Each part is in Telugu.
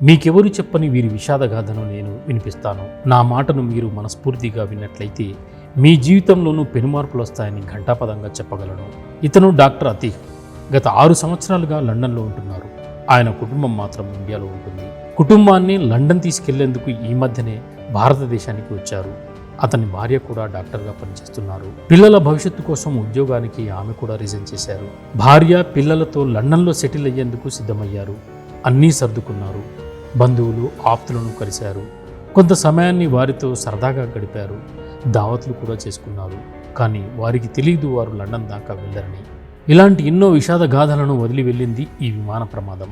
మీకెవరు చెప్పని వీరి విషాదగాథను నేను వినిపిస్తాను. నా మాటను మీరు మనస్ఫూర్తిగా విన్నట్లయితే మీ జీవితంలోనూ పెనుమార్పులు వస్తాయని ఘంటాపదంగా చెప్పగలను. ఇతను డాక్టర్ అతీఫ్. గత 6 సంవత్సరాలుగా లండన్లో ఉంటున్నారు. ఆయన కుటుంబం మాత్రం ఇండియాలో ఉంటుంది. కుటుంబాన్ని లండన్ తీసుకెళ్లేందుకు ఈ మధ్యనే భారతదేశానికి వచ్చారు. అతని భార్య కూడా డాక్టర్గా పనిచేస్తున్నారు. పిల్లల భవిష్యత్తు కోసం ఉద్యోగానికి ఆమె కూడా రిజైన్ చేశారు. భార్య పిల్లలతో లండన్లో సెటిల్ అయ్యేందుకు సిద్ధమయ్యారు. అన్నీ సర్దుకున్నారు. బంధువులు ఆప్తులను కలిశారు. కొంత సమయాన్ని వారితో సరదాగా గడిపారు. దావత్లు కూడా చేసుకున్నారు. కానీ వారికి తెలియదు వారు లండన్ దాకా వెళ్ళరని. ఇలాంటి ఎన్నో విషాద గాథలను వదిలి వెళ్ళింది ఈ విమాన ప్రమాదం.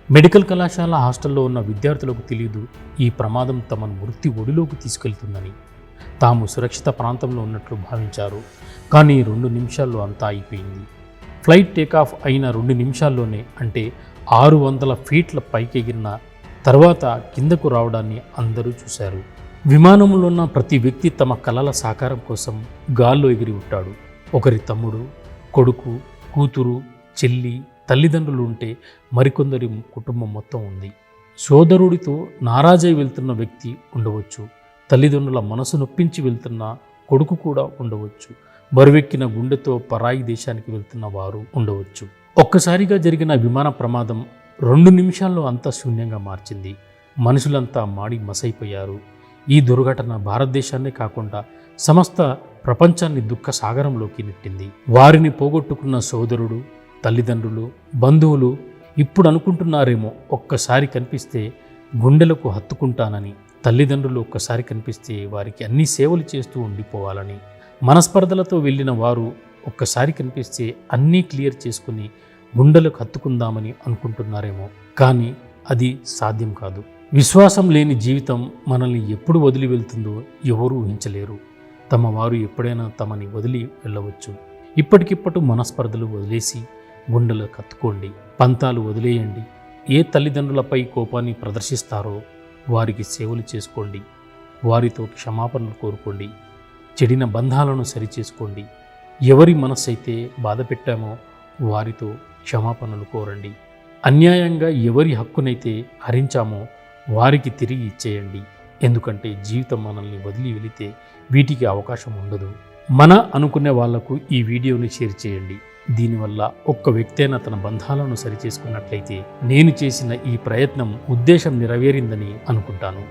మెడికల్ కళాశాల హాస్టల్లో ఉన్న విద్యార్థులకు తెలియదు ఈ ప్రమాదం తమను మృత్యు ఒడిలోకి తీసుకెళ్తుందని. తాము సురక్షిత ప్రాంతంలో ఉన్నట్లు భావించారు. కానీ 2 నిమిషాల్లో అంతా అయిపోయింది. ఫ్లైట్ టేకాఫ్ అయిన 2 నిమిషాల్లోనే, అంటే 600 ఫీట్ల పైకెగిరిన తర్వాత కిందకు రావడాన్ని అందరూ చూశారు. విమానంలో ఉన్న ప్రతి వ్యక్తి తమ కలల సాకారం కోసం గాల్లో ఎగిరి ఉంటాడు. ఒకరి తమ్ముడు, కొడుకు, కూతురు, చెల్లి, తల్లిదండ్రులు ఉంటే మరికొందరి కుటుంబం మొత్తం ఉంది. సోదరుడితో నారాజై వెళ్తున్న వ్యక్తి ఉండవచ్చు. తల్లిదండ్రుల మనసు నొప్పించి వెళ్తున్న కొడుకు కూడా ఉండవచ్చు. బరువెక్కిన గుండెతో పరాయి దేశానికి వెళ్తున్న వారు ఉండవచ్చు. ఒక్కసారిగా జరిగిన విమాన ప్రమాదం 2 నిమిషాల్లో అంతా శూన్యంగా మార్చింది. మనుషులంతా మాడి మసైపోయారు. ఈ దుర్ఘటన భారతదేశాన్నే కాకుండా సమస్త ప్రపంచాన్ని దుఃఖ సాగరంలోకి నెట్టింది. వారిని పోగొట్టుకున్న సోదరుడు, తల్లిదండ్రులు, బంధువులు ఇప్పుడు అనుకుంటున్నారేమో, ఒక్కసారి కనిపిస్తే గుండెలకు హత్తుకుంటానని. తల్లిదండ్రులు ఒక్కసారి కనిపిస్తే వారికి అన్ని సేవలు చేస్తూ ఉండిపోవాలని. మనస్పర్ధలతో వెళ్ళిన వారు ఒక్కసారి కనిపిస్తే అన్నీ క్లియర్ చేసుకుని గుండెలకు హత్తుకుందామని అనుకుంటున్నారేమో. కానీ అది సాధ్యం కాదు. విశ్వాసం లేని జీవితం మనల్ని ఎప్పుడు వదిలి వెళ్తుందో ఎవరూ ఊహించలేరు. తమ వారు ఎప్పుడైనా తమని వదిలి వెళ్ళవచ్చు. ఇప్పటికిప్పుడు మనస్పర్ధలు వదిలేసి గుండెలకు హత్తుకోండి. పంతాలు వదిలేయండి. ఏ తల్లిదండ్రులపై కోపాన్ని ప్రదర్శిస్తారో వారికి సేవలు చేసుకోండి. వారితో క్షమాపణలు కోరుకోండి. చెడిన బంధాలను సరిచేసుకోండి. ఎవరి మనస్సైతే బాధ పెట్టామో వారితో క్షమాపణలు కోరండి. అన్యాయంగా ఎవరి హక్కునైతే హరించామో వారికి తిరిగి ఇచ్చేయండి. ఎందుకంటే జీవితం మనల్ని వదిలి వెళితే వీటికి అవకాశం ఉండదు. అనుకునే వాళ్లకు ఈ వీడియోని షేర్ చేయండి. దీనివల్ల ఒక్క వ్యక్తి అయినా తన బంధాలను సరిచేసుకున్నట్లయితే నేను చేసిన ఈ ప్రయత్నం ఉద్దేశం నెరవేరిందని అనుకుంటాను.